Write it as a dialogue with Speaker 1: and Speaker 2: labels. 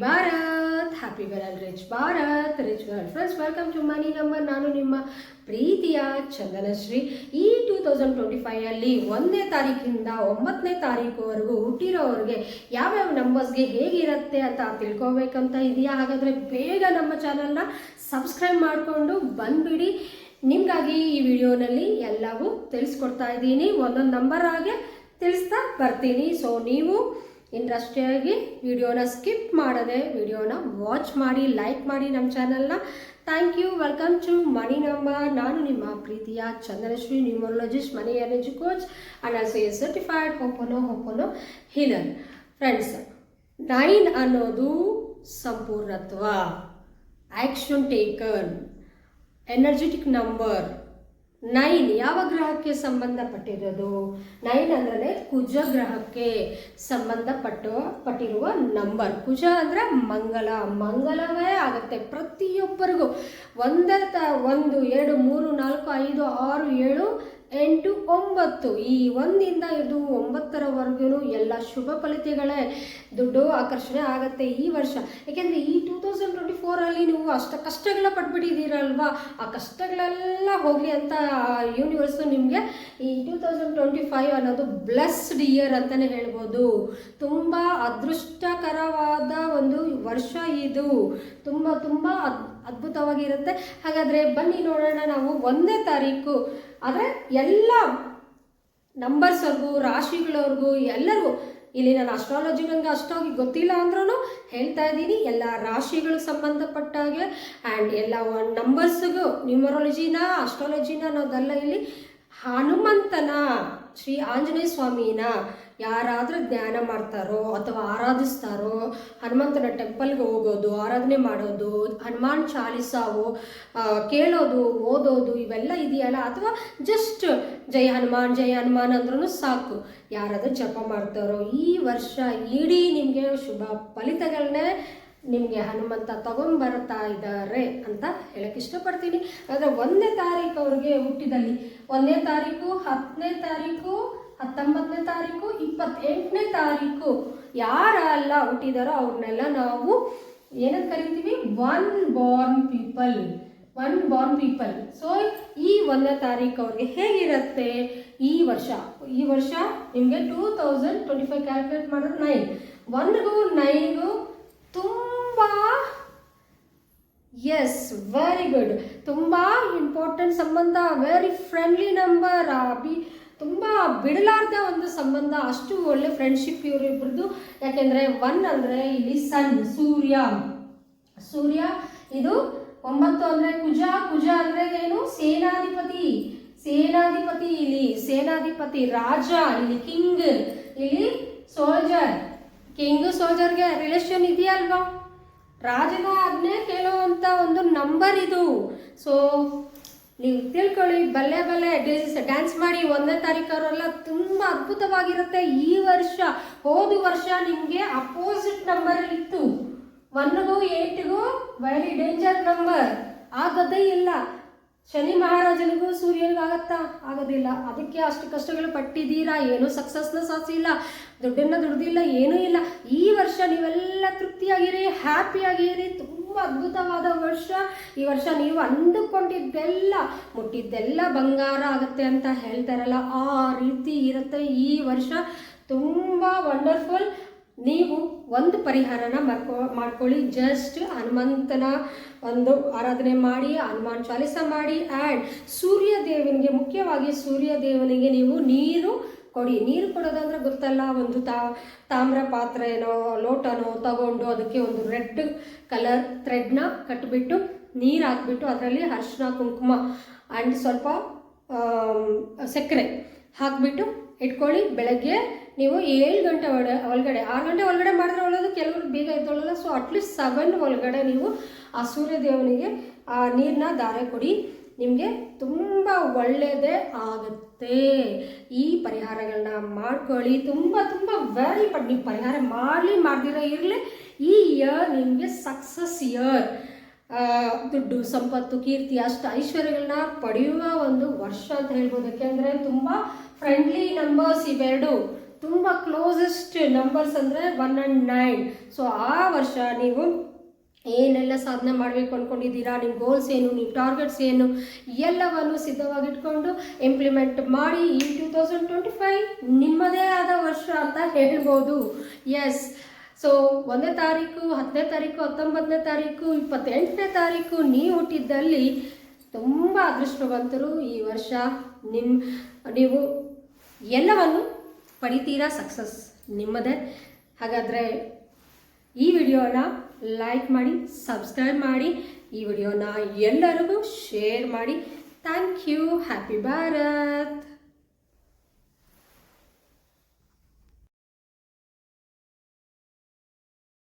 Speaker 1: Bharat, happy well rich Bharat, rich well friends. Welcome to money number. ನಾನು ನಿಮ್ಮ ಪ್ರೀತಿಯ ಚಂದನಶ್ರೀ. ಈ 2025 1ನೇ ತಾರೀಕಿಂದ 9ನೇ ತಾರೀಕುವರೆಗೂ ಹುಟ್ಟಿರೋರಿಗೆ ಯಾವ್ಯಾವ ನಂಬರ್ಸ್ಗೆ ಹೇಗಿರುತ್ತೆ ಅಂತ ತಿಳ್ಕೊಬೇಕಂತ ಇದೆಯಾ? ಹಾಗಾದರೆ ಬೇಗ ನಮ್ಮ ಚಾನಲ್ನ ಸಬ್ಸ್ಕ್ರೈಬ್ ಮಾಡಿಕೊಂಡು ಬಂದುಬಿಡಿ. ನಿಮಗಾಗಿ ಈ ವಿಡಿಯೋನಲ್ಲಿ ಎಲ್ಲವೂ ತಿಳಿಸ್ಕೊಡ್ತಾ ಇದ್ದೀನಿ, ಒಂದೊಂದು ನಂಬರ್ ಆಗಿ ತಿಳಿಸ್ತಾ ಬರ್ತೀನಿ. ಸೊ ನೀವು ಇಂಟ್ರೆಸ್ಟಿಯಾಗಿ ವಿಡಿಯೋನ ಸ್ಕಿಪ್ ಮಾಡದೆ ವಿಡಿಯೋನ ವಾಚ್ ಮಾಡಿ, ಲೈಕ್ ಮಾಡಿ ನಮ್ಮ ಚಾನಲ್ನ. Thank you. Welcome to money number. ನಾನು ನಿಮ್ಮ ಪ್ರೀತಿಯ Chandanashree, numerologist, money energy coach and also a certified hoponopono healer. Friends, 9 ಅನ್ನೋದು ಸಂಪೂರ್ಣತ್ವ, ಆ್ಯಕ್ಷನ್ ಟೇಕನ್, ಎನರ್ಜೆಟಿಕ್ ನಂಬರ್. 9 ಯಾವ ಗ್ರಹಕ್ಕೆ ಸಂಬಂಧಪಟ್ಟಿರೋದು? 9 ಅಂದರೆ ಕುಜ ಗ್ರಹಕ್ಕೆ ಸಂಬಂಧಪಟ್ಟಿರುವ ನಂಬರ್. ಕುಜ ಅಂದರೆ ಮಂಗಲವೇ ಆಗುತ್ತೆ ಪ್ರತಿಯೊಬ್ಬರಿಗೂ. 1 2 3 4 5 6 7 8 9 ಈ 1ರಿಂದ 9ರವರೆಗೂ ಎಲ್ಲ ಶುಭ ಫಲಿತಗಳೇ. ದುಡ್ಡು ಆಕರ್ಷಣೆ ಆಗುತ್ತೆ ಈ ವರ್ಷ. ಯಾಕೆಂದರೆ ಈ 2024 ನೀವು ಅಷ್ಟು ಕಷ್ಟಗಳ ಪಟ್ಬಿಟ್ಟಿದ್ದೀರಲ್ವಾ, ಆ ಕಷ್ಟಗಳೆಲ್ಲ ಹೋಗಲಿ ಅಂತ ಯೂನಿವರ್ಸು ನಿಮಗೆ ಈ 2025 ಅನ್ನೋದು ಬ್ಲೆಸ್ಡ್ ಇಯರ್ ಅಂತಲೇ ಹೇಳ್ಬೋದು. ತುಂಬ ಅದೃಷ್ಟಕರವಾದ ಒಂದು ವರ್ಷ ಇದು. ತುಂಬ ಅದ್ಭುತವಾಗಿರುತ್ತೆ. ಹಾಗಾದರೆ ಬನ್ನಿ ನೋಡೋಣ. ನಾವು 1ನೇ ತಾರೀಕು ಆದರೆ ಎಲ್ಲ ನಂಬರ್ಸ್ವರೆಗೂ, ರಾಶಿಗಳವ್ರಿಗೂ, ಎಲ್ಲರಿಗೂ ಇಲ್ಲಿ ನಾನು ಅಸ್ಟ್ರಾಲಜಿ ನನಗೆ ಅಷ್ಟಾಗಿ ಗೊತ್ತಿಲ್ಲ ಅಂದ್ರೂ ಹೇಳ್ತಾ ಇದ್ದೀನಿ. ಎಲ್ಲ ರಾಶಿಗಳು ಸಂಬಂಧಪಟ್ಟಾಗೆ ಆ್ಯಂಡ್ ಎಲ್ಲ ನಂಬರ್ಸ್ಗೂ ನ್ಯೂಮರಾಲಜಿನ ಅಸ್ಟ್ರಾಲಜಿನ ಅನ್ನೋದಲ್ಲ. ಇಲ್ಲಿ ಹನುಮಂತನ, ಶ್ರೀ ಆಂಜನೇಯ ಸ್ವಾಮಿನ ಯಾರಾದರೂ ಧ್ಯಾನ ಮಾಡ್ತಾರೋ ಅಥವಾ ಆರಾಧಿಸ್ತಾರೋ, ಹನುಮಂತನ ಟೆಂಪಲ್ಗೆ ಹೋಗೋದು, ಆರಾಧನೆ ಮಾಡೋದು, ಹನುಮಾನ್ ಚಾಲಿಸಾವು ಕೇಳೋದು, ಓದೋದು ಇವೆಲ್ಲ ಇದೆಯಲ್ಲ, ಅಥವಾ ಜಸ್ಟ್ ಜಯ ಹನುಮಾನ್ ಅಂದ್ರೂ ಸಾಕು, ಯಾರಾದರೂ ಜಪ ಮಾಡ್ತಾರೋ ಈ ವರ್ಷ ಇಡೀ ನಿಮಗೆ ಶುಭ ಫಲಿತಗಳನ್ನೇ ನಿಮಗೆ ಹನುಮಂತ ತಗೊಂಡ್ಬರ್ತಾ ಇದ್ದಾರೆ ಅಂತ ಹೇಳಕ್ಕೆ ಇಷ್ಟಪಡ್ತೀನಿ. ಆದರೆ 1ನೇ ತಾರೀಕು ಅವ್ರಿಗೆ ಹುಟ್ಟಿದಲ್ಲಿ 1ನೇ ತಾರೀಕು, 10ನೇ ತಾರೀಕು, 19ನೇ ತಾರೀಕು, 28ನೇ ತಾರೀಕು ಯಾರೆಲ್ಲ ಹುಟ್ಟಿದಾರೋ ಅವ್ರನ್ನೆಲ್ಲ ನಾವು ಏನಂತ ಕರಿತೀವಿ? One Born people. ಸೊ ಈ 1ನೇ ತಾರೀಕು ಅವ್ರಿಗೆ ಹೇಗಿರುತ್ತೆ ಈ ವರ್ಷ ನಿಮಗೆ 2025 ಕ್ಯಾಲ್ಕುಲೇಟ್ ಮಾಡಿದ್ರೆ 9 1ಗೂ 9ಗೂ ತುಂಬ ವೆರಿ ಗುಡ್, ತುಂಬ ಇಂಪಾರ್ಟೆಂಟ್ ಸಂಬಂಧ, ವೆರಿ ಫ್ರೆಂಡ್ಲಿ ನಂಬರ್, ತುಂಬ ಬಿಡಲಾರ್ದ ಒಂದು ಸಂಬಂಧ, ಅಷ್ಟು ಒಳ್ಳೆ ಫ್ರೆಂಡ್ಶಿಪ್ ಇವರಿಬ್ಬರದು. ಯಾಕೆಂದರೆ 1 ಅಂದರೆ ಇಲ್ಲಿ ಸನ್, ಸೂರ್ಯ ಇದು 9 ಅಂದರೆ ಕುಜ ಅಂದರೆ ಏನು? ಸೇನಾಧಿಪತಿ, ಇಲ್ಲಿ ಸೇನಾಧಿಪತಿ, ರಾಜ, ಇಲ್ಲಿ ಕಿಂಗ್, ಇಲ್ಲಿ ಸೋಲ್ಜರ್. ಸೋಲ್ಜರ್ಗೆ ರಿಲೇಷನ್ ಇದೆಯಲ್ವಾ? ರಾಜನ ಆಜ್ಞೆ ಕೇಳುವಂಥ ಒಂದು ನಂಬರ್ ಇದು. ಸೊ ನೀವು ತಿಳ್ಕೊಳ್ಳಿ, ಬಲ್ಲೆ ಡ್ಯಾನ್ಸ್ ಮಾಡಿ 1ನೇ ತಾರೀಕವರೆಲ್ಲ ತುಂಬ ಅದ್ಭುತವಾಗಿರುತ್ತೆ ಈ ವರ್ಷ. ಹೋದ ವರ್ಷ ನಿಮಗೆ ಅಪೋಸಿಟ್ ನಂಬರಲ್ಲಿ ಇತ್ತು. 1ಗೂ 8ಗೂ ವೆರಿ ಡೇಂಜರ್ ನಂಬರ್, ಆಗೋದೇ ಇಲ್ಲ. ಶನಿ ಮಹಾರಾಜನಿಗೂ ಸೂರ್ಯನಿಗೂ ಆಗೋದಿಲ್ಲ. ಅದಕ್ಕೆ ಅಷ್ಟು ಕಷ್ಟಗಳು ಪಟ್ಟಿದ್ದೀರಾ, ಏನೂ ಸಕ್ಸಸ್ನ ಸಾಧಿಸಿಲ್ಲ, ದುಡ್ದಿಲ್ಲ, ಏನೂ ಇಲ್ಲ. ಈ ವರ್ಷ ನೀವೆಲ್ಲ ತೃಪ್ತಿಯಾಗಿರಿ, ಹ್ಯಾಪಿಯಾಗಿರಿ. ತುಂಬ ಅದ್ಭುತವಾದ ವರ್ಷ ಈ ವರ್ಷ. ನೀವು ಅಂದುಕೊಂಡಿದ್ದೆಲ್ಲ ಮುಟ್ಟಿದ್ದೆಲ್ಲ ಬಂಗಾರ ಆಗುತ್ತೆ ಅಂತ ಹೇಳ್ತಾರಲ್ಲ, ಆ ರೀತಿ ಇರುತ್ತೆ ಈ ವರ್ಷ. ತುಂಬ ವಂಡರ್ಫುಲ್. ನೀವು ಒಂದು ಪರಿಹಾರನ ಮಾಡ್ಕೊಳ್ಳಿ. ಜಸ್ಟ್ ಹನುಮಂತನ ಒಂದು ಆರಾಧನೆ ಮಾಡಿ, ಹನುಮಾನ್ ಚಾಲಿಸ ಮಾಡಿ, ಆ್ಯಂಡ್ ಸೂರ್ಯದೇವನಿಗೆ, ಮುಖ್ಯವಾಗಿ ಸೂರ್ಯದೇವನಿಗೆ ನೀವು ನೀರು ಕೊಡಿ. ನೀರು ಕೊಡೋದಂದ್ರೆ ಗೊತ್ತಲ್ಲ, ಒಂದು ತಾಮ್ರ ಪಾತ್ರೆನೋ ಲೋಟನೋ ತಗೊಂಡು ಅದಕ್ಕೆ ಒಂದು ರೆಡ್ ಕಲರ್ ಥ್ರೆಡ್ನ ಕಟ್ಟಿಬಿಟ್ಟು ನೀರು ಹಾಕ್ಬಿಟ್ಟು ಅದರಲ್ಲಿ ಅರಿಶಿನ, ಕುಂಕುಮ ಆ್ಯಂಡ್ ಸ್ವಲ್ಪ ಸಕ್ಕರೆ ಹಾಕಿಬಿಟ್ಟು ಇಟ್ಕೊಳ್ಳಿ. ಬೆಳಗ್ಗೆ ನೀವು 7 ಗಂಟೆ ಒಳಗಡೆ 6 ಗಂಟೆ ಒಳಗಡೆ ಮಾಡಿದ್ರೆ ಒಳ್ಳೆಯದು. ಕೆಲವರು ಬೇಗ ಎದ್ದೊಳ್ಳಲ್ಲ. ಸೊ ಅಟ್ಲೀಸ್ಟ್ 7 ಒಳಗಡೆ ನೀವು ಆ ಸೂರ್ಯದೇವನಿಗೆ ಆ ನೀರನ್ನ ಧಾರೆ ಕೊಡಿ. ನಿಮಗೆ ತುಂಬ ಒಳ್ಳೆಯದೇ ಆಗುತ್ತೆ. ಈ ಪರಿಹಾರಗಳನ್ನ ಮಾಡ್ಕೊಳ್ಳಿ. ತುಂಬ ವೆರಿ ನೀವು ಪರಿಹಾರ ಮಾಡದಿರೋ ಇರಲಿ, ಈ ಇಯರ್ ನಿಮಗೆ ಸಕ್ಸಸ್ ಇಯರ್. ದುಡ್ಡು, ಸಂಪತ್ತು, ಕೀರ್ತಿ, ಐಶ್ವರ್ಯಗಳನ್ನ ಪಡೆಯುವ ಒಂದು ವರ್ಷ ಅಂತ ಹೇಳ್ಬೋದು. ಯಾಕೆಂದರೆ ತುಂಬ ಫ್ರೆಂಡ್ಲಿ ನಂಬರ್ಸ್ ಇವೆರಡು. ತುಂಬ ಕ್ಲೋಸೆಸ್ಟ್ ನಂಬರ್ಸ್ ಅಂದರೆ 1 and 9. ಸೊ ಆ ವರ್ಷ ನೀವು ಏನೆಲ್ಲ ಸಾಧನೆ ಮಾಡಬೇಕು ಅಂದ್ಕೊಂಡಿದ್ದೀರಾ, ನಿಮ್ಮ ಗೋಲ್ಸ್ ಏನು, ನಿಮ್ಮ ಟಾರ್ಗೆಟ್ಸ್ ಏನು, ಎಲ್ಲವನ್ನು ಸಿದ್ಧವಾಗಿಟ್ಕೊಂಡು ಇಂಪ್ಲಿಮೆಂಟ್ ಮಾಡಿ. ಈ 2025 ನಿಮ್ಮದೇ ಆದ ವರ್ಷ ಅಂತ ಹೇಳ್ಬೋದು. ಎಸ್, ಸೊ 1ನೇ ತಾರೀಕು, 10ನೇ ತಾರೀಕು, 19ನೇ ತಾರೀಕು, 28ನೇ ತಾರೀಕು ನೀವು ಹುಟ್ಟಿದ್ದಲ್ಲಿ ತುಂಬ ಅದೃಷ್ಟವಂತರು. ಈ ವರ್ಷ ನೀವು ಎಲ್ಲವನ್ನು ಪಡಿತೀರಾ, ಸಕ್ಸಸ್ ನಿಮ್ಮದೇ. ಹಾಗಾದರೆ ಈ ವಿಡಿಯೋನ ಲೈಕ್ ಮಾಡಿ, ಸಬ್ಸ್ಕ್ರೈಬ್ ಮಾಡಿ, ಈ ವಿಡಿಯೋನ ಎಲ್ಲರಿಗೂ ಶೇರ್ ಮಾಡಿ. Thank you. ಹ್ಯಾಪಿ ಭಾರತ್.